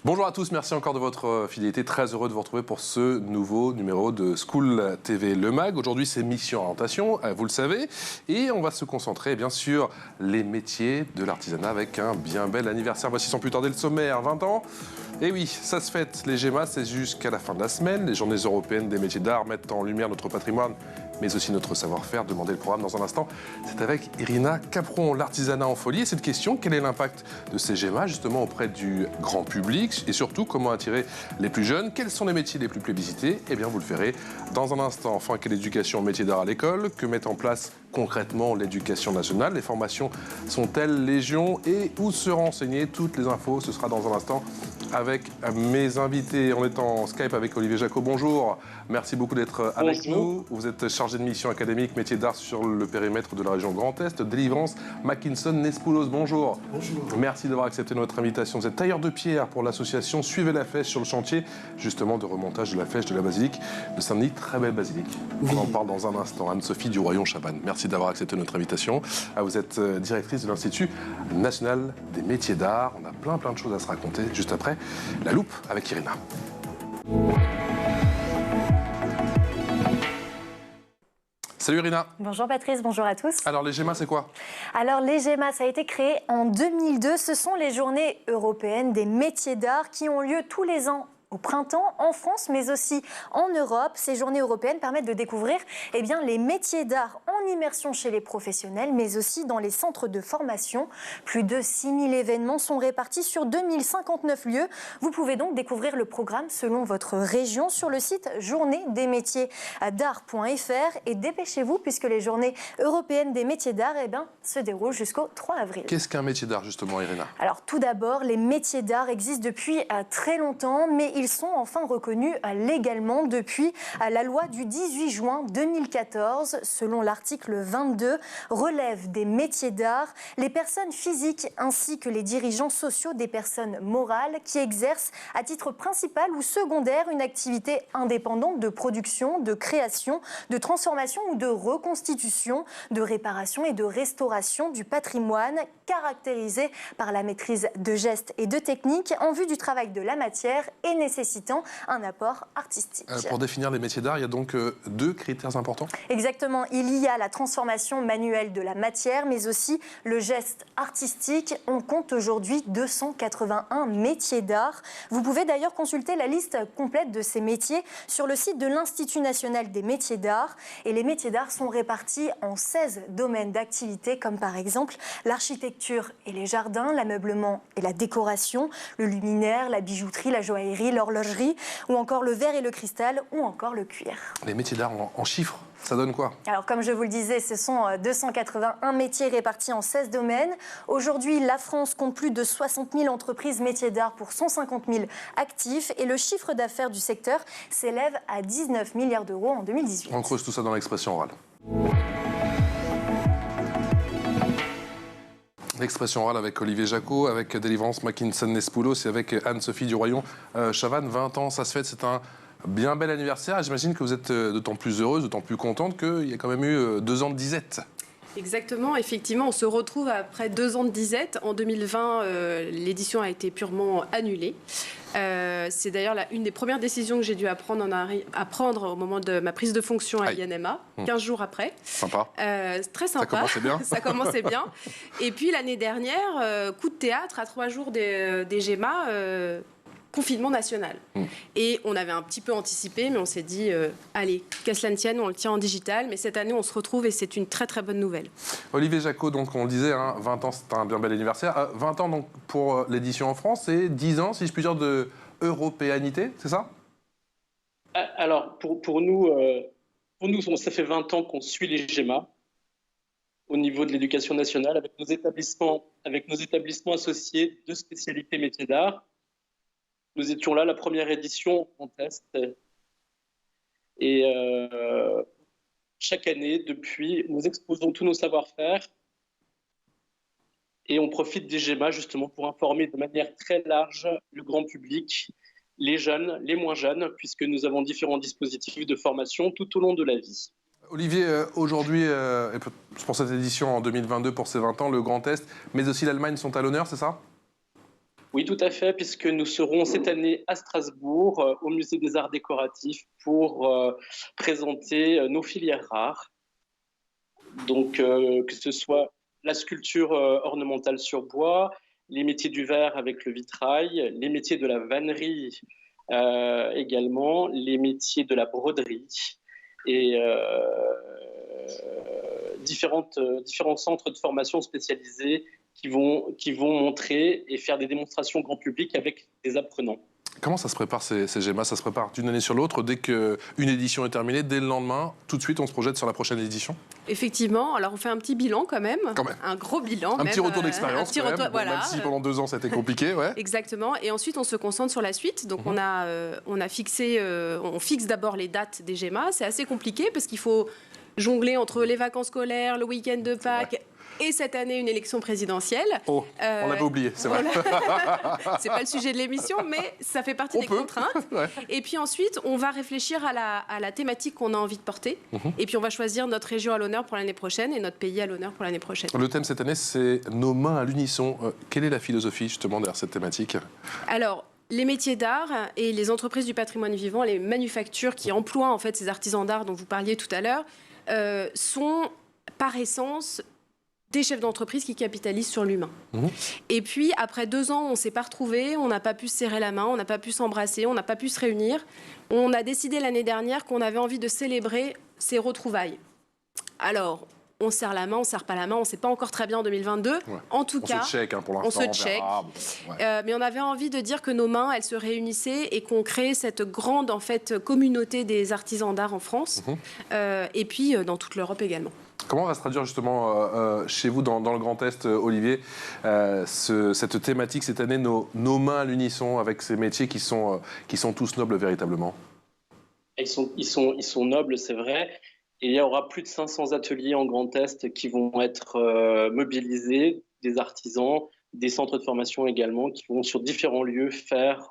Bonjour à tous, merci encore de votre fidélité. Très heureux de vous retrouver pour ce nouveau numéro de School TV Le Mag. Aujourd'hui, c'est Mission Orientation, vous le savez. Et on va se concentrer bien sûr les métiers de l'artisanat avec un bien bel anniversaire. Voici sans plus tarder le sommaire, 20 ans. Et oui, ça se fête, les GEMA, c'est jusqu'à la fin de la semaine. Les journées européennes des métiers d'art mettent en lumière notre patrimoine, mais aussi notre savoir-faire. Demandez le programme dans un instant. C'est avec Irina Capron, l'artisanat en folie. Et cette question, quel est l'impact de ces GEMA justement auprès du grand public? Et surtout, comment attirer les plus jeunes? Quels sont les métiers les plus plébiscités? Eh bien, vous le verrez dans un instant. Enfin, quelle éducation au métier d'art à l'école? Que met en place concrètement l'éducation nationale? Les formations sont-elles légion? Et où se renseigner? Toutes les infos, ce sera dans un instant avec mes invités. On est en Skype avec Olivier Jacot. Bonjour, merci beaucoup d'être avec nous. Vous êtes chargé de mission académique métier d'art sur le périmètre de la région Grand Est. Délivrance Mackinson Nespoulos, bonjour. Bonjour. Merci d'avoir accepté notre invitation. Vous êtes tailleur de pierre pour l'association Suivez la Flèche sur le chantier justement de remontage de la flèche de la basilique de Saint-Denis. Très belle basilique. Oui. On en parle dans un instant. Anne-Sophie du Royon-Chabannes, merci d'avoir accepté notre invitation. Vous êtes directrice de l'Institut national des métiers d'art. On a plein de choses à se raconter juste après la loupe avec Irina. Salut Irina. Bonjour Patrice, bonjour à tous. Alors les GEMA, c'est quoi? Alors les GEMA, ça a été créé en 2002. Ce sont les journées européennes des métiers d'art qui ont lieu tous les ans au printemps en France, mais aussi en Europe. Ces journées européennes permettent de découvrir les métiers d'art en immersion chez les professionnels, mais aussi dans les centres de formation. Plus de 6000 événements sont répartis sur 2059 lieux. Vous pouvez donc découvrir le programme selon votre région sur le site journéesdesmétiers-d'art.fr et dépêchez-vous puisque les journées européennes des métiers d'art se déroulent jusqu'au 3 avril. Qu'est-ce qu'un métier d'art justement, Irina? Alors tout d'abord, les métiers d'art existent depuis très longtemps, mais ils sont enfin reconnus légalement depuis la loi du 18 juin 2014. Selon l'article 22, relèvent des métiers d'art les personnes physiques ainsi que les dirigeants sociaux des personnes morales qui exercent à titre principal ou secondaire une activité indépendante de production, de création, de transformation ou de reconstitution, de réparation et de restauration du patrimoine caractérisée par la maîtrise de gestes et de techniques en vue du travail de la matière et nécessitant un apport artistique. Pour définir les métiers d'art, il y a donc deux critères importants? Exactement. Il y a la transformation manuelle de la matière, mais aussi le geste artistique. On compte aujourd'hui 281 métiers d'art. Vous pouvez d'ailleurs consulter la liste complète de ces métiers sur le site de l'Institut national des métiers d'art. Et les métiers d'art sont répartis en 16 domaines d'activité, comme par exemple l'architecture et les jardins, l'ameublement et la décoration, le luminaire, la bijouterie, la joaillerie, l'horlogerie, ou encore le verre et le cristal, ou encore le cuir. Les métiers d'art en chiffres, ça donne quoi? Alors, comme je vous le disais, ce sont 281 métiers répartis en 16 domaines. Aujourd'hui, la France compte plus de 60 000 entreprises métiers d'art pour 150 000 actifs. Et le chiffre d'affaires du secteur s'élève à 19 milliards d'euros en 2018. On creuse tout ça dans l'expression orale. L'expression orale avec Olivier Jacot, avec Délivrance Mackinson Nespoulos et avec Anne-Sophie du Royon-Chabannes. 20 ans, ça se fête, c'est un bien bel anniversaire. J'imagine que vous êtes d'autant plus heureuse, d'autant plus contente qu'il y a quand même eu 2 ans de disette. Exactement, effectivement, on se retrouve après 2 ans de disette. En 2020, l'édition a été purement annulée. C'est d'ailleurs une des premières décisions que j'ai dû prendre au moment de ma prise de fonction à l'INMA, 15 jours après. Sympa. Très sympa. Ça commençait bien. Ça commençait bien. Et puis l'année dernière, coup de théâtre à 3 jours des GEMA, confinement national. Et on avait un petit peu anticipé, mais on s'est dit, allez, qu'à cela ne tienne, on le tient en digital. Mais cette année, on se retrouve et c'est une très très bonne nouvelle. Olivier Jacot, donc on le disait, 20 ans, c'est un bien bel anniversaire. 20 ans donc pour l'édition en France et 10 ans, si je puis dire, de européanité, c'est ça? Alors, pour nous, ça fait 20 ans qu'on suit les GEMA au niveau de l'éducation nationale avec nos établissements associés de spécialités métiers d'art. Nous étions là, la première édition en test. Et chaque année, depuis, nous exposons tous nos savoir-faire et on profite des GEMA justement pour informer de manière très large le grand public, les jeunes, les moins jeunes, puisque nous avons différents dispositifs de formation tout au long de la vie. Olivier, aujourd'hui, pour cette édition en 2022, pour ces 20 ans, le Grand Est, mais aussi l'Allemagne sont à l'honneur, c'est ça? Oui, tout à fait, puisque nous serons cette année à Strasbourg, au Musée des Arts Décoratifs, pour présenter nos filières rares. Donc, que ce soit la sculpture ornementale sur bois, les métiers du verre avec le vitrail, les métiers de la vannerie également, les métiers de la broderie et différents centres de formation spécialisés qui vont montrer et faire des démonstrations grand public avec des apprenants. Comment ça se prépare ces GEMA? Ça se prépare d'une année sur l'autre? Dès qu'une édition est terminée, dès le lendemain, tout de suite, on se projette sur la prochaine édition? Effectivement, alors on fait un petit bilan quand même. Un gros bilan. Petit retour d'expérience quand même, voilà. Même si pendant 2 ans c'était compliqué. Ouais. Exactement, et ensuite on se concentre sur la suite. Donc on fixe d'abord les dates des GEMA. C'est assez compliqué parce qu'il faut jongler entre les vacances scolaires, le week-end de Pâques... Et cette année, une élection présidentielle. Oh, on l'avait oublié, c'est vrai. C'est pas le sujet de l'émission, mais ça fait partie des contraintes. Ouais. Et puis ensuite, on va réfléchir à la thématique qu'on a envie de porter. Et puis on va choisir notre région à l'honneur pour l'année prochaine et notre pays à l'honneur pour l'année prochaine. Le thème cette année, c'est nos mains à l'unisson. Quelle est la philosophie justement derrière cette thématique? Alors, les métiers d'art et les entreprises du patrimoine vivant, les manufactures qui emploient en fait ces artisans d'art dont vous parliez tout à l'heure, sont par essence des chefs d'entreprise qui capitalisent sur l'humain. Et puis, après 2 ans, on ne s'est pas retrouvés, on n'a pas pu se serrer la main, on n'a pas pu s'embrasser, on n'a pas pu se réunir. On a décidé l'année dernière qu'on avait envie de célébrer ces retrouvailles. Alors, on serre la main, on ne serre pas la main, on ne sait pas encore très bien en 2022. Ouais. En tout cas, se check, pour l'instant, on se check. Mais on avait envie de dire que nos mains, elles se réunissaient et qu'on crée cette grande en fait, communauté des artisans d'art en France et puis dans toute l'Europe également. Comment va se traduire justement chez vous dans le Grand Est, Olivier, cette thématique cette année, nos mains à l'unisson avec ces métiers qui sont tous nobles véritablement? Ils sont nobles, c'est vrai. Et il y aura plus de 500 ateliers en Grand Est qui vont être mobilisés, des artisans, des centres de formation également, qui vont sur différents lieux faire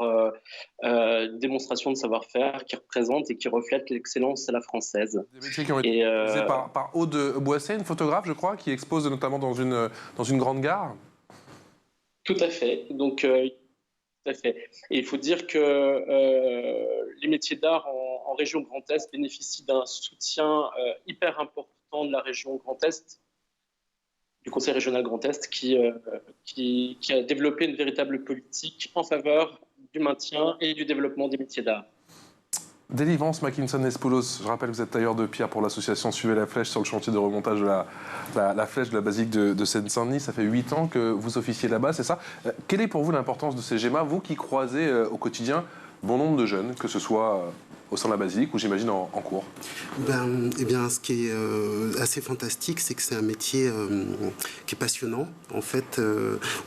démonstration de savoir-faire qui représentent et qui reflètent l'excellence à la française. Des métiers qui ont été réalisés par Aude Boisset, une photographe, je crois, qui expose notamment dans une grande gare. Tout à fait. Donc, tout à fait. Et il faut dire que les métiers d'art en région Grand Est bénéficient d'un soutien hyper important de la région Grand Est, du Conseil régional Grand Est, qui a développé une véritable politique en faveur du maintien et du développement des métiers d'art. Délivrance Mackinson-Espoulos, je rappelle que vous êtes tailleur de pierre pour l'association Suivez la Flèche sur le chantier de remontage de la flèche de la basilique de Seine-Saint-Denis. Ça fait 8 ans que vous officiez là-bas, c'est ça? Quelle est pour vous l'importance de ces GEMA, vous qui croisez au quotidien bon nombre de jeunes, que ce soit au sein de la basilique ou j'imagine en cours? Eh bien, ce qui est assez fantastique, c'est que c'est un métier qui est passionnant. En fait,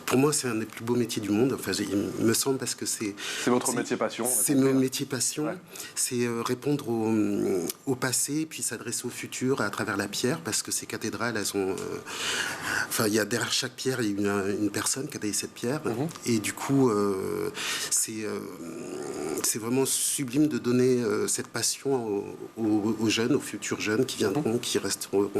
pour moi, c'est un des plus beaux métiers du monde. Enfin, il me semble parce que c'est... C'est votre métier passion? C'est mon métier passion. Ouais. C'est répondre au passé, puis s'adresser au futur à travers la pierre, parce que ces cathédrales, elles ont... Enfin, il y a derrière chaque pierre, il y a une personne qui a taillé cette pierre. Et du coup, c'est vraiment sublime de donner cette passion aux jeunes, aux futurs jeunes qui viendront, qui resteront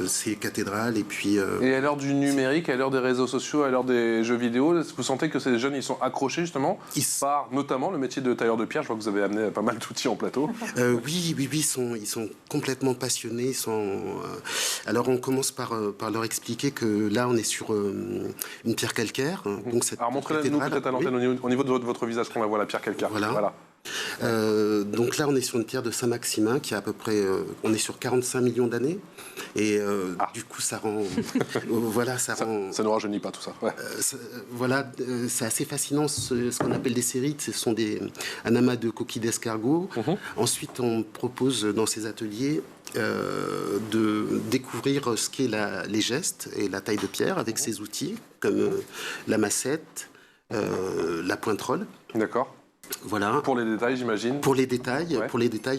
ces cathédrales. Et puis et à l'heure du numérique, à l'heure des réseaux sociaux, à l'heure des jeux vidéo, vous sentez que ces jeunes ils sont accrochés justement par notamment le métier de tailleur de pierre? Je vois que vous avez amené pas mal d'outils en plateau. Oui, ils sont complètement passionnés. Alors on commence par leur expliquer que là on est sur une pierre calcaire. Donc cette Alors montrez-nous peut-être à l'antenne au niveau de votre visage qu'on la voit, la pierre calcaire. Voilà. Donc là on est sur une pierre de Saint-Maximin qui a à peu près on est sur 45 millions d'années et du coup ça rend voilà ça ne rajeunit pas tout ça, ouais. Voilà, c'est assez fascinant ce qu'on appelle des sérites. Ce sont un amas de coquilles d'escargot. Ensuite on propose dans ces ateliers de découvrir ce qu'est les gestes et la taille de pierre avec ces outils comme la massette, la pointerole. D'accord. Voilà. Pour les détails, j'imagine. Pour les détails,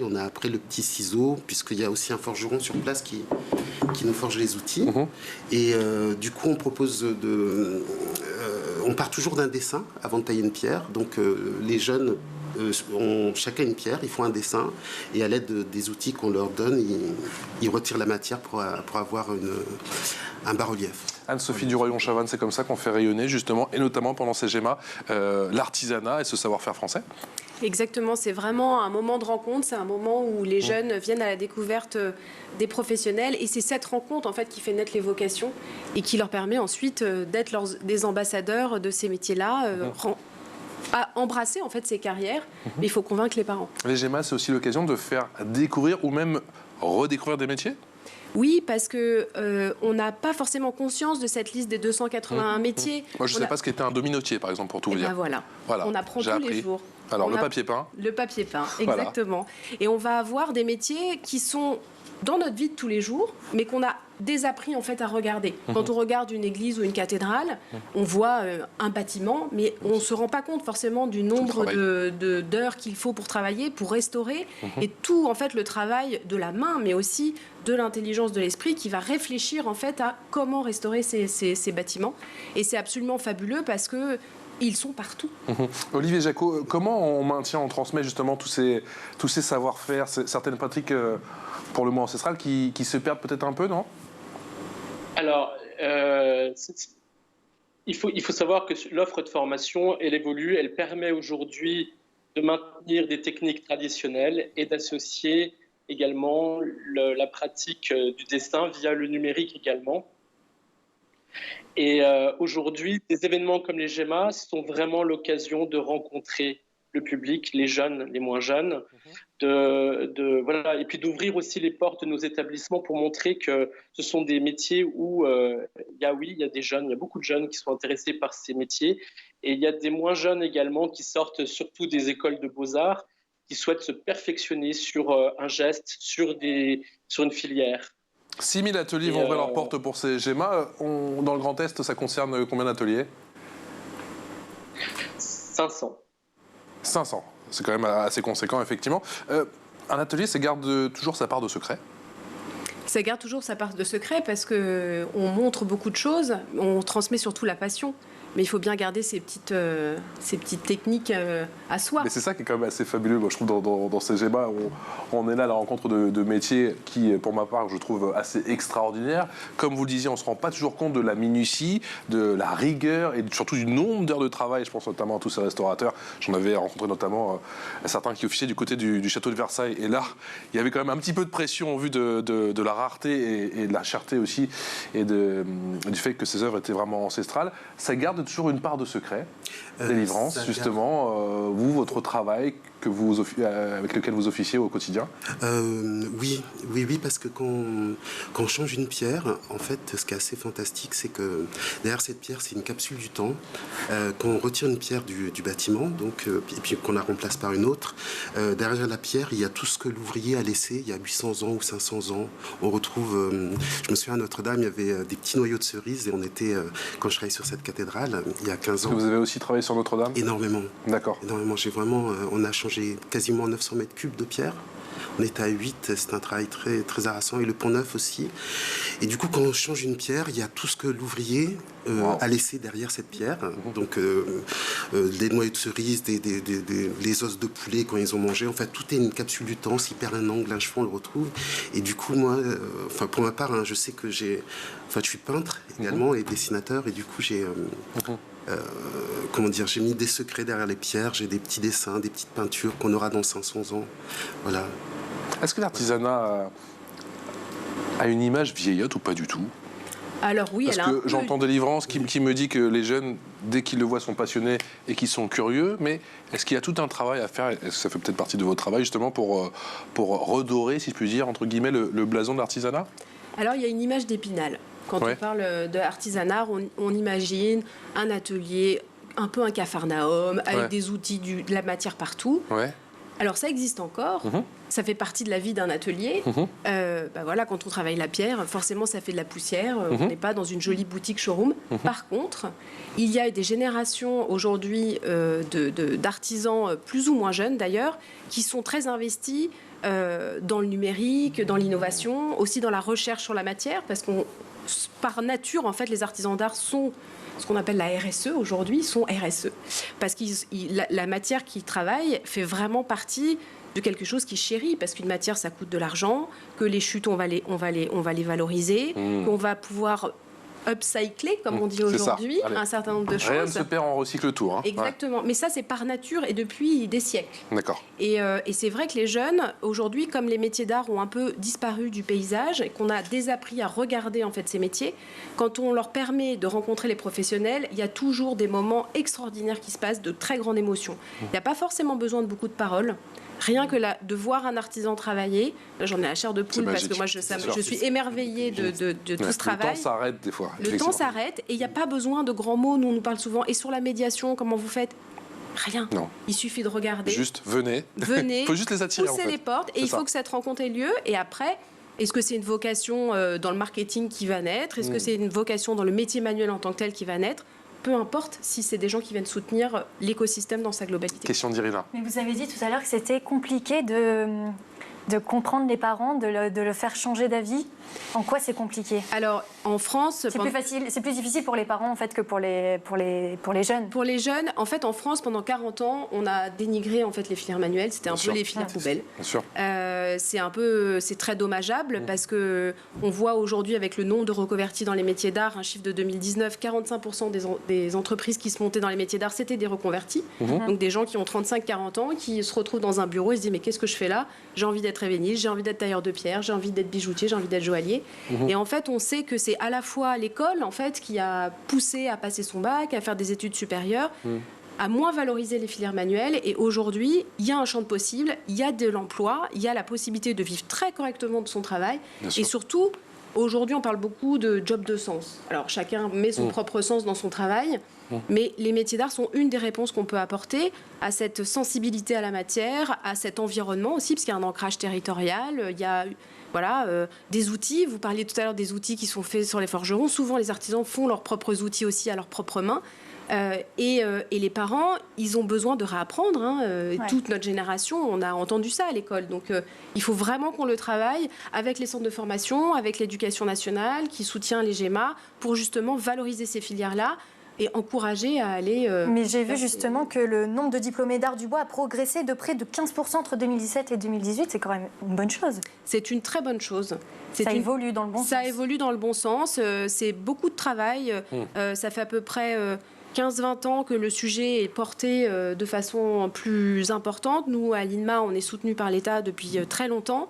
on a après le petit ciseau, puisqu'il y a aussi un forgeron sur place qui nous forge les outils. Et du coup, on propose on part toujours d'un dessin avant de tailler une pierre. Donc, les jeunes ont chacun une pierre, ils font un dessin, et à l'aide des outils qu'on leur donne, ils retirent la matière pour avoir un bas-relief. Anne-Sophie Duroyon-Chavannes, c'est comme ça qu'on fait rayonner justement, et notamment pendant ces GEMA, l'artisanat et ce savoir-faire français? Exactement, c'est vraiment un moment de rencontre, c'est un moment où les jeunes viennent à la découverte des professionnels et c'est cette rencontre en fait qui fait naître les vocations et qui leur permet ensuite d'être des ambassadeurs de ces métiers-là, à embrasser en fait ces carrières, mais il faut convaincre les parents. Les GEMA, c'est aussi l'occasion de faire découvrir ou même redécouvrir des métiers? Oui, parce que on n'a pas forcément conscience de cette liste des 281 métiers. Moi, je ne sais pas ce qu'était un dominotier, par exemple, pour tout vous dire. Ben voilà, on apprend tous les jours. Alors, le papier peint. Le papier peint, exactement. Voilà. Et on va avoir des métiers qui sont dans notre vie de tous les jours, mais qu'on a désappris en fait à regarder. Quand on regarde une église ou une cathédrale, on voit un bâtiment, mais on ne se rend pas compte forcément du nombre d'heures qu'il faut pour travailler, pour restaurer, et tout en fait le travail de la main, mais aussi de l'intelligence de l'esprit qui va réfléchir en fait à comment restaurer ces bâtiments. Et c'est absolument fabuleux parce que ils sont partout. Olivier Jacot, comment on maintient, on transmet justement tous ces savoir-faire, certaines pratiques pour le moins ancestrales qui se perdent peut-être un peu, non? Alors, il faut savoir que l'offre de formation, elle évolue, elle permet aujourd'hui de maintenir des techniques traditionnelles et d'associer également la pratique du dessin via le numérique également. Et aujourd'hui, des événements comme les GEMA sont vraiment l'occasion de rencontrer le public, les jeunes, les moins jeunes, voilà, et puis d'ouvrir aussi les portes de nos établissements pour montrer que ce sont des métiers où il y a des jeunes, il y a beaucoup de jeunes qui sont intéressés par ces métiers, et il y a des moins jeunes également qui sortent surtout des écoles de beaux-arts, qui souhaitent se perfectionner sur un geste, sur une filière. 6 000 ateliers vont ouvrir leurs portes pour ces GEMA. Dans le Grand Est, ça concerne combien d'ateliers? 500. 500. C'est quand même assez conséquent, effectivement. Un atelier, ça garde toujours sa part de secret? Ça garde toujours sa part de secret parce qu'on montre beaucoup de choses, on transmet surtout la passion. Mais il faut bien garder ces petites techniques à soi. Mais c'est ça qui est quand même assez fabuleux, moi, je trouve, dans ces GEMA. On est là à la rencontre de métiers qui, pour ma part, je trouve assez extraordinaires. Comme vous le disiez, on ne se rend pas toujours compte de la minutie, de la rigueur et surtout du nombre d'heures de travail. Je pense notamment à tous ces restaurateurs. J'en avais rencontré notamment certains qui officiaient du côté du château de Versailles. Et là, il y avait quand même un petit peu de pression au vu de la rareté et de la cherté aussi, et du fait que ces œuvres étaient vraiment ancestrales. Ça garde toujours une part de secret, délivrance, justement, votre travail avec lequel vous officiez au quotidien? Oui, parce que quand on change une pierre, en fait, ce qui est assez fantastique, c'est que derrière cette pierre, c'est une capsule du temps. Quand on retire une pierre du bâtiment, donc, et puis qu'on la remplace par une autre, derrière la pierre, il y a tout ce que l'ouvrier a laissé il y a 800 ans ou 500 ans. On retrouve, je me souviens à Notre-Dame, il y avait des petits noyaux de cerises, et on était, quand je travaillais sur cette cathédrale, il y a 15 ans. Vous avez aussi travaillé sur Notre-Dame? Énormément. D'accord. Énormément. On a changé quasiment 900 mètres cubes de pierre. On était à 8, c'est un travail très, très harassant. Et le Pont Neuf aussi. Et du coup, quand on change une pierre, il y a tout ce que l'ouvrier a laissé derrière cette pierre. Donc, des noyaux de cerises, les os de poulet quand ils ont mangé. En fait, tout est une capsule du temps. S'il perd un ongle, un cheveu, on le retrouve. Et du coup, moi, pour ma part, je sais que je suis peintre également et dessinateur. Et du coup, j'ai mis des secrets derrière les pierres, j'ai des petits dessins, des petites peintures qu'on aura dans 500 ans. Voilà. Est-ce que l'artisanat a une image vieillotte ou pas du tout? Alors oui, parce que j'entends Délivrance qui me dit que les jeunes, dès qu'ils le voient, sont passionnés et qu'ils sont curieux, mais est-ce qu'il y a tout un travail à faire, est-ce que ça fait peut-être partie de votre travail justement pour redorer, si je puis dire, entre guillemets, le blason de l'artisanat? Alors il y a une image d'Épinal. Quand on parle de artisanat, on imagine un atelier, un peu un capharnaüm, avec des outils, de la matière partout. Ouais. Alors ça existe encore, ça fait partie de la vie d'un atelier. Voilà, quand on travaille la pierre, forcément ça fait de la poussière, on n'est pas dans une jolie boutique showroom. Par contre, il y a des générations aujourd'hui d'artisans plus ou moins jeunes d'ailleurs, qui sont très investis dans le numérique, dans l'innovation, aussi dans la recherche sur la matière, parce qu'on par nature, en fait, les artisans d'art sont ce qu'on appelle la RSE aujourd'hui, sont RSE. Parce que la matière qu'ils travaillent fait vraiment partie de quelque chose qui chérit, parce qu'une matière, ça coûte de l'argent, que les chutes, on va les valoriser, qu'on va pouvoir upcycler, comme on dit aujourd'hui, un certain nombre de choses. Rien ne se perd, on recycle tout. Hein. Exactement. Mais ça, c'est par nature et depuis des siècles. D'accord. Et c'est vrai que les jeunes, aujourd'hui, comme les métiers d'art ont un peu disparu du paysage et qu'on a désappris à regarder en fait ces métiers, quand on leur permet de rencontrer les professionnels, il y a toujours des moments extraordinaires qui se passent, de très grande émotion. Il n'y a pas forcément besoin de beaucoup de paroles. Rien que de voir un artisan travailler, là, j'en ai la chair de poule parce que moi je suis émerveillée de tout ce travail. Le temps s'arrête des fois. Le temps s'arrête et il n'y a pas besoin de grands mots. Nous, on nous parle souvent. Et sur la médiation, comment vous faites ? Rien. Non. Il suffit de regarder. Juste venez. Il faut juste les attirer. Pousser les portes et il faut que cette rencontre ait lieu. Et après, est-ce que c'est une vocation dans le marketing qui va naître ? Est-ce que c'est une vocation dans le métier manuel en tant que tel qui va naître ? Peu importe si c'est des gens qui viennent soutenir l'écosystème dans sa globalité. Question d'Irina. Mais vous avez dit tout à l'heure que c'était compliqué de comprendre les parents, de le faire changer d'avis. En quoi c'est compliqué ? Alors, en France... C'est plus difficile pour les parents, en fait, que pour les jeunes. Pour les jeunes, en fait, en France, pendant 40 ans, on a dénigré, en fait, les filières manuelles. C'était un peu les filières poubelles. Bien sûr. C'est très dommageable parce que on voit aujourd'hui, avec le nombre de reconvertis dans les métiers d'art, un chiffre de 2019, 45% des entreprises qui se montaient dans les métiers d'art, c'était des reconvertis. Donc, des gens qui ont 35-40 ans, qui se retrouvent dans un bureau et se disent « Mais qu'est-ce que je fais là ? J'ai envie d'être ébéniste, j'ai envie d'être tailleur de pierre, j'ai envie d'être bijoutier, j'ai envie d'être joaillier. » Et en fait, on sait que c'est à la fois l'école en fait, qui a poussé à passer son bac, à faire des études supérieures, à moins valoriser les filières manuelles. Et aujourd'hui, il y a un champ de possibles, il y a de l'emploi, il y a la possibilité de vivre très correctement de son travail. Et surtout, aujourd'hui, on parle beaucoup de job de sens. Alors, chacun met son propre sens dans son travail. Mais les métiers d'art sont une des réponses qu'on peut apporter à cette sensibilité à la matière, à cet environnement aussi, parce qu'il y a un ancrage territorial, il y a des outils. Vous parliez tout à l'heure des outils qui sont faits sur les forgerons. Souvent, les artisans font leurs propres outils aussi à leurs propres mains. Et les parents, ils ont besoin de réapprendre. Toute notre génération, on a entendu ça à l'école. Donc, il faut vraiment qu'on le travaille avec les centres de formation, avec l'éducation nationale qui soutient les GEMA pour justement valoriser ces filières-là et encourager à aller... Mais j'ai vu justement que le nombre de diplômés d'art du bois a progressé de près de 15% entre 2017 et 2018. C'est quand même une bonne chose. C'est une très bonne chose. Ça évolue dans le bon sens. Ça évolue dans le bon sens. C'est beaucoup de travail. Ça fait à peu près 15-20 ans que le sujet est porté de façon plus importante. Nous, à l'INMA, on est soutenus par l'État depuis très longtemps.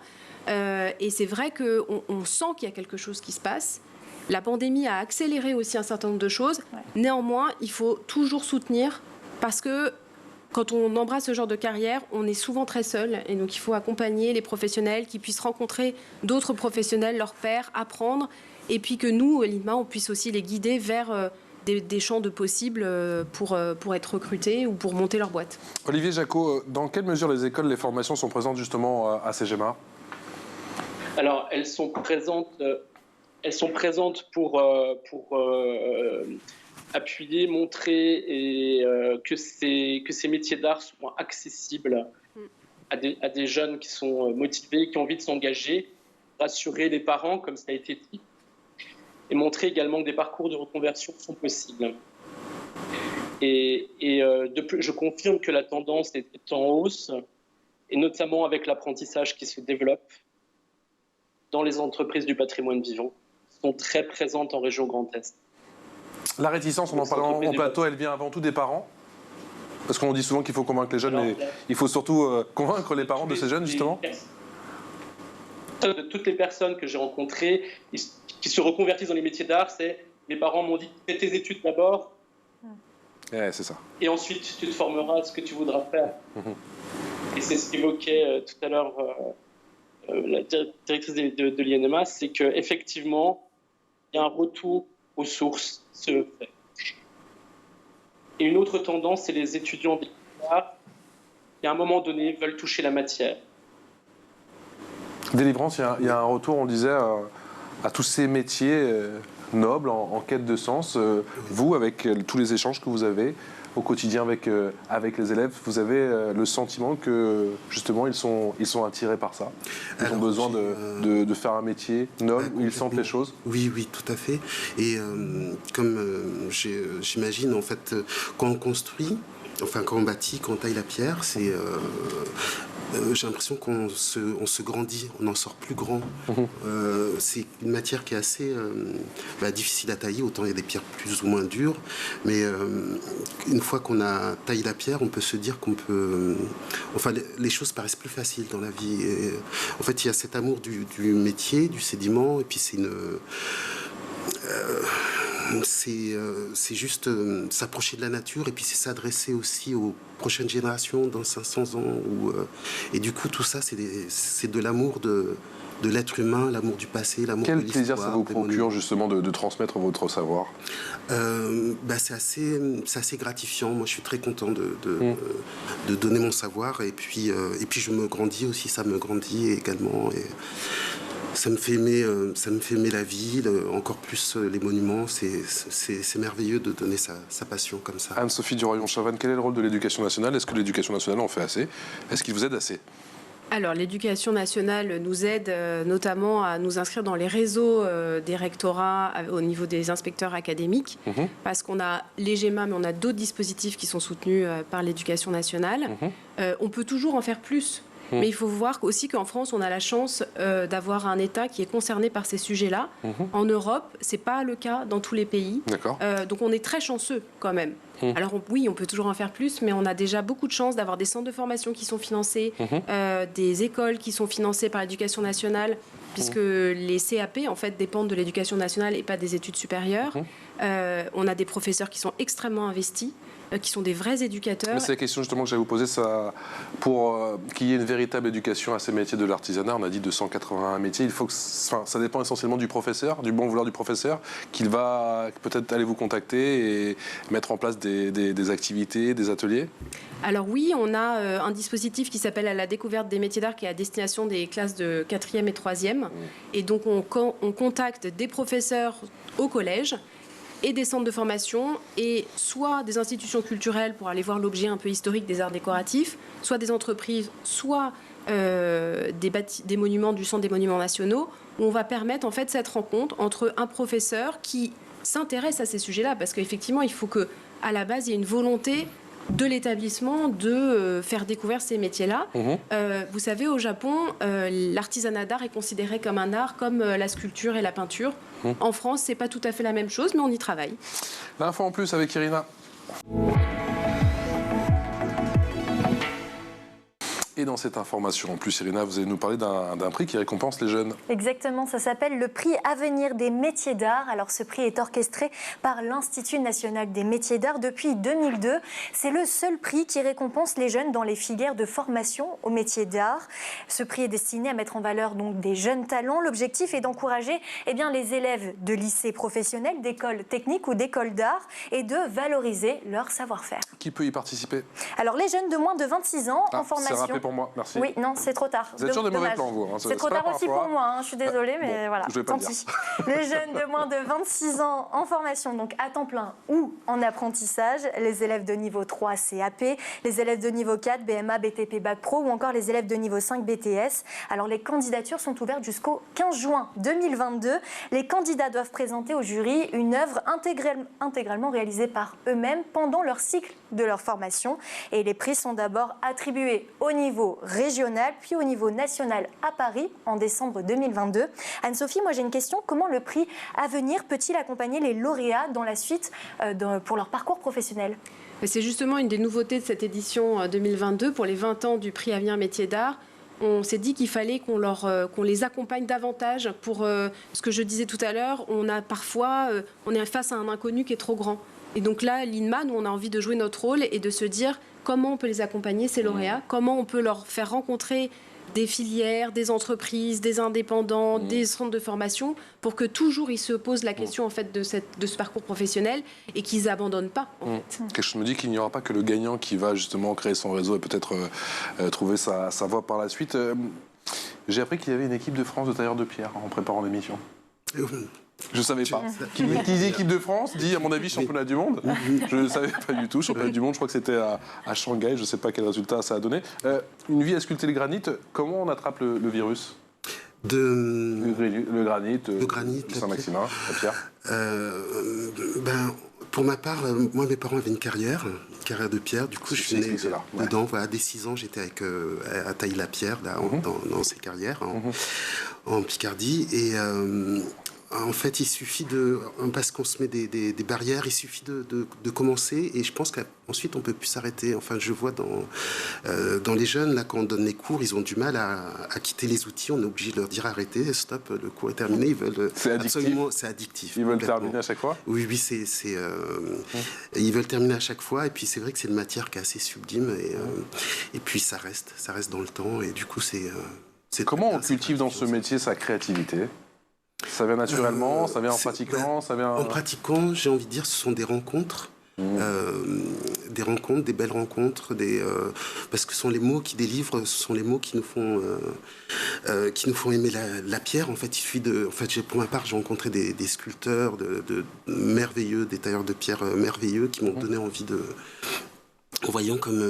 Et c'est vrai qu'on sent qu'il y a quelque chose qui se passe. La pandémie a accéléré aussi un certain nombre de choses. Néanmoins, il faut toujours soutenir parce que quand on embrasse ce genre de carrière, on est souvent très seul. Et donc, il faut accompagner les professionnels qui puissent rencontrer d'autres professionnels, leurs pairs, apprendre. Et puis que nous, à l'INMA, on puisse aussi les guider vers des champs de possibles pour être recrutés ou pour monter leur boîte. Olivier Jacot, dans quelle mesure les écoles, les formations sont présentes justement à ces GEMA ? Alors, elles sont présentes pour appuyer, montrer et que ces métiers d'art sont accessibles à des jeunes qui sont motivés, qui ont envie de s'engager, rassurer les parents, comme ça a été dit, et montrer également que des parcours de reconversion sont possibles. Je confirme que la tendance est en hausse, et notamment avec l'apprentissage qui se développe dans les entreprises du patrimoine vivant, sont très présentes en région Grand Est. La réticence, on en parlait en plateau, elle vient avant tout des parents ? Parce qu'on dit souvent qu'il faut convaincre les jeunes, mais il faut surtout convaincre les parents de ces jeunes, justement. De toutes les personnes que j'ai rencontrées qui se reconvertissent dans les métiers d'art, mes parents m'ont dit « fais tes études d'abord, c'est ça. Et ensuite tu te formeras à ce que tu voudras faire. Et c'est ce qu'évoquait tout à l'heure la directrice de l'INMA, c'est qu'effectivement, il y a un retour aux sources se fait. Et une autre tendance, c'est les étudiants d'art qui, à un moment donné, veulent toucher la matière. Délivrance, il y a un retour, on disait, à tous ces métiers nobles, en quête de sens. Vous, avec tous les échanges que vous avez au quotidien avec les élèves, vous avez le sentiment que, justement, ils sont attirés par ça. Ils ont besoin de faire un métier noble où ils sentent les choses. Oui, tout à fait. Et comme j'imagine, en fait, quand on construit, enfin, quand on bâtit, quand on taille la pierre, c'est... j'ai l'impression qu'on se grandit, on en sort plus grand. C'est une matière qui est assez difficile à tailler, autant il y a des pierres plus ou moins dures, mais une fois qu'on a taillé la pierre, on peut se dire qu'on peut... Enfin, les choses paraissent plus faciles dans la vie. Et, en fait, il y a cet amour du métier, du sédiment, et puis c'est une... c'est juste s'approcher de la nature et puis c'est s'adresser aussi aux prochaines générations dans 500 ans. Et du coup, tout ça, c'est de l'amour de l'être humain, l'amour du passé, l'amour de l'histoire. Quel plaisir ça vous procure justement de transmettre votre savoir? C'est assez gratifiant. Moi, je suis très content de donner mon savoir et puis je me grandis aussi, ça me grandit également. Et ça me fait aimer la ville, encore plus les monuments. C'est merveilleux de donner sa passion comme ça. Anne-Sophie Duroyon-Chavannes, quel est le rôle de l'éducation nationale? Est-ce que l'éducation nationale en fait assez? Est-ce qu'il vous aide assez? Alors, l'éducation nationale nous aide notamment à nous inscrire dans les réseaux des rectorats au niveau des inspecteurs académiques, parce qu'on a les GEMA, mais on a d'autres dispositifs qui sont soutenus par l'éducation nationale. On peut toujours en faire plus. Mais il faut voir aussi qu'en France, on a la chance d'avoir un État qui est concerné par ces sujets-là. En Europe, ce n'est pas le cas dans tous les pays. Donc on est très chanceux quand même. Alors oui, on peut toujours en faire plus, mais on a déjà beaucoup de chance d'avoir des centres de formation qui sont financés, des écoles qui sont financées par l'éducation nationale, puisque les CAP, en fait, dépendent de l'éducation nationale et pas des études supérieures. On a des professeurs qui sont extrêmement investis, qui sont des vrais éducateurs. C'est la question justement que j'allais vous poser. Pour qu'il y ait une véritable éducation à ces métiers de l'artisanat, on a dit 281 métiers, il faut que ça dépend essentiellement du professeur, du bon vouloir du professeur, qu'il va peut-être aller vous contacter et mettre en place des activités, des ateliers. Alors oui, on a un dispositif qui s'appelle la découverte des métiers d'art qui est à destination des classes de 4e et 3e. Et donc on contacte des professeurs au collège et des centres de formation, et soit des institutions culturelles pour aller voir l'objet un peu historique des arts décoratifs, soit des entreprises, soit des monuments du Centre des monuments nationaux, où on va permettre en fait cette rencontre entre un professeur qui s'intéresse à ces sujets-là, parce qu'effectivement, il faut qu'à la base, il y ait une volonté de l'établissement de faire découvrir ces métiers-là. Vous savez, au Japon, l'artisanat d'art est considéré comme un art, comme la sculpture et la peinture. En France, c'est pas tout à fait la même chose, mais on y travaille. L'info en plus avec Irina. Et dans cette information, en plus, Irina, vous allez nous parler d'un prix qui récompense les jeunes. Exactement, ça s'appelle le prix Avenir des métiers d'art. Alors ce prix est orchestré par l'Institut national des métiers d'art depuis 2002. C'est le seul prix qui récompense les jeunes dans les filières de formation aux métiers d'art. Ce prix est destiné à mettre en valeur donc des jeunes talents. L'objectif est d'encourager les élèves de lycées professionnels, d'écoles techniques ou d'écoles d'art et de valoriser leur savoir-faire. Qui peut y participer? Alors les jeunes de moins de 26 ans en formation. C'est rappelé pour moi, merci. Oui, non, c'est trop tard. Vous êtes sûr des mauvais plans, vous. C'est trop tard aussi pour moi, je suis désolée, mais voilà, tant pis. Les jeunes de moins de 26 ans en formation, donc à temps plein ou en apprentissage, les élèves de niveau 3 CAP, les élèves de niveau 4 BMA, BTP, Bac Pro ou encore les élèves de niveau 5 BTS. Alors les candidatures sont ouvertes jusqu'au 15 juin 2022. Les candidats doivent présenter au jury une œuvre intégralement réalisée par eux-mêmes pendant leur cycle de leur formation. Et les prix sont d'abord attribués au niveau régional, puis au niveau national à Paris en décembre 2022. Anne-Sophie, moi j'ai une question. Comment le prix Avenir peut-il accompagner les lauréats dans la suite pour leur parcours professionnel? C'est justement une des nouveautés de cette édition 2022 pour les 20 ans du prix Avenir Métiers d'Art. On s'est dit qu'il fallait qu'on les accompagne davantage pour ce que je disais tout à l'heure. On est face à un inconnu qui est trop grand. Et donc là, l'INMA, nous, on a envie de jouer notre rôle et de se dire comment on peut les accompagner, ces lauréats, comment on peut leur faire rencontrer des filières, des entreprises, des indépendants, des centres de formation, pour que toujours ils se posent la question en fait de ce parcours professionnel et qu'ils n'abandonnent pas. En fait. Quelque chose me dit qu'il n'y aura pas que le gagnant qui va justement créer son réseau et peut-être trouver sa voie par la suite. J'ai appris qu'il y avait une équipe de France de tailleurs de pierre en préparant l'émission. Je ne savais pas. Qui dit équipe de France dit, à mon avis, championnat du monde. Je ne savais pas du tout. Championnat du monde, je crois que c'était à Shanghai. Je ne sais pas quel résultat ça a donné. Une vie à sculpter le granit. Comment on attrape le virus? Le granit, le Saint-Maximin, la pierre. Pour ma part, moi, mes parents avaient une carrière carrière de pierre. Du coup, je suis né dedans. Voilà, dès 6 ans, j'étais à Taille-la-Pierre, là, dans ces carrières, en Picardie. Et en fait, il suffit parce qu'on se met des barrières, il suffit de commencer. Et je pense qu'ensuite, on peut plus s'arrêter. Enfin, je vois dans les jeunes, là, quand on donne les cours, ils ont du mal à quitter les outils. On est obligé de leur dire arrêtez, stop, le cours est terminé. Ils veulent absolument, c'est addictif. Ils veulent terminer à chaque fois. Oui, ils veulent terminer à chaque fois. Et puis, c'est vrai que c'est une matière qui est assez sublime. Et puis, ça reste dans le temps. Et du coup, c'est comment on cultive dans ce métier sa créativité? Ça vient naturellement, ça vient en pratiquant, ça vient... En pratiquant, j'ai envie de dire, ce sont des rencontres. Des rencontres, des belles rencontres, parce que ce sont les mots qui délivrent, ce sont les mots qui nous font aimer la pierre. En fait, pour ma part, j'ai rencontré des sculpteurs merveilleux, des tailleurs de pierre merveilleux qui m'ont donné envie en voyant, comme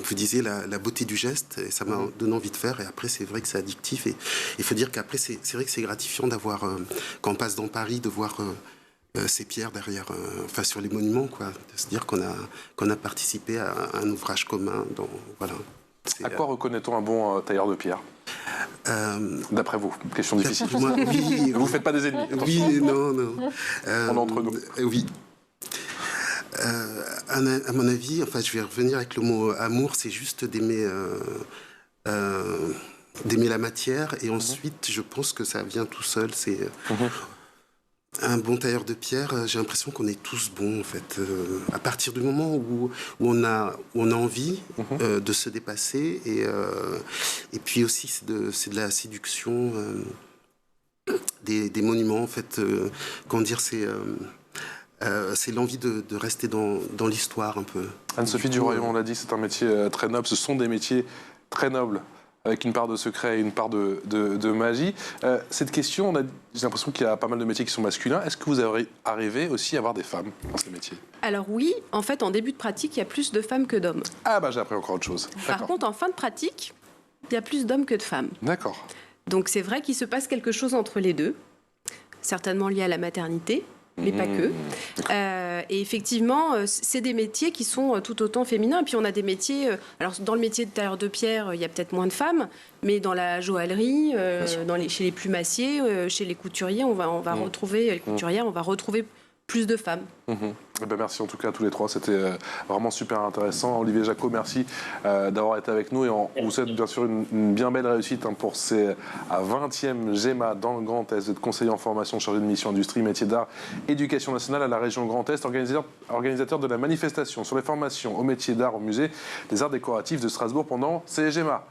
vous disiez, la beauté du geste, et ça m'a donné envie de faire. Et après, c'est vrai que c'est addictif. Et il faut dire qu'après, c'est vrai que c'est gratifiant d'avoir, quand on passe dans Paris, de voir ces pierres derrière, sur les monuments, quoi. De se dire qu'on a participé à un ouvrage commun. Voilà. À quoi reconnaît-on un bon tailleur de pierre? D'après vous, question difficile. Oui, ne vous faites pas des ennemis. Oui, non. On est entre nous. Oui. À mon avis, je vais revenir avec le mot amour, c'est juste d'aimer la matière, et ensuite, je pense que ça vient tout seul. C'est un bon tailleur de pierre. J'ai l'impression qu'on est tous bons, en fait. À partir du moment où on a envie de se dépasser, et puis aussi c'est de la séduction, des monuments, en fait. Comment dire, c'est l'envie de rester dans l'histoire un peu. Anne-Sophie Duroyon, on l'a dit, c'est un métier très noble. Ce sont des métiers très nobles, avec une part de secret et une part de magie. Cette question, j'ai l'impression qu'il y a pas mal de métiers qui sont masculins. Est-ce que vous arrivez aussi à avoir des femmes dans ces métiers? Alors oui, en fait, en début de pratique, il y a plus de femmes que d'hommes. Ah j'ai appris encore autre chose. Par contre, en fin de pratique, il y a plus d'hommes que de femmes. D'accord. Donc c'est vrai qu'il se passe quelque chose entre les deux, certainement lié à la maternité, mais pas que. Et effectivement, c'est des métiers qui sont tout autant féminins. Et puis on a des métiers... alors dans le métier de tailleur de pierre, il y a peut-être moins de femmes, mais dans la joaillerie, chez les plumassiers, chez les couturiers, on va retrouver les couturières, on va retrouver plus de femmes. Merci en tout cas à tous les trois, c'était vraiment super intéressant. Olivier Jacquot, merci d'avoir été avec nous, et on vous souhaite bien sûr une bien belle réussite pour ces 20e GEMA dans le Grand Est. Vous êtes conseiller en formation chargé de mission industrie, métiers d'art, éducation nationale à la région Grand Est, organisateur de la manifestation sur les formations au métiers d'art au musée des arts décoratifs de Strasbourg pendant ces GEMA.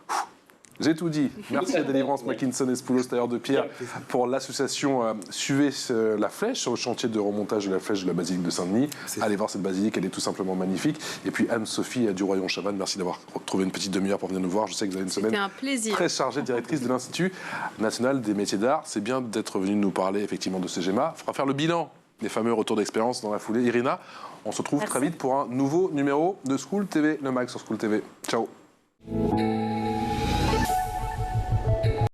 J'ai tout dit. Merci à Délivrance Mackinson et Spoulos, tailleur de pierre, pour l'association Suivez la Flèche, sur le chantier de remontage de la flèche de la basilique de Saint-Denis. Allez voir cette basilique, elle est tout simplement magnifique. Et puis Anne-Sophie Duroyon-Chavannes, merci d'avoir trouvé une petite demi-heure pour venir nous voir. Je sais que vous avez une semaine très chargée, directrice de l'Institut national des métiers d'art. C'est bien d'être venue nous parler effectivement de ces GEMA. Il faudra faire le bilan des fameux retours d'expérience dans la foulée. Irina, on se retrouve très vite pour un nouveau numéro de School TV, le mag sur School TV. Ciao.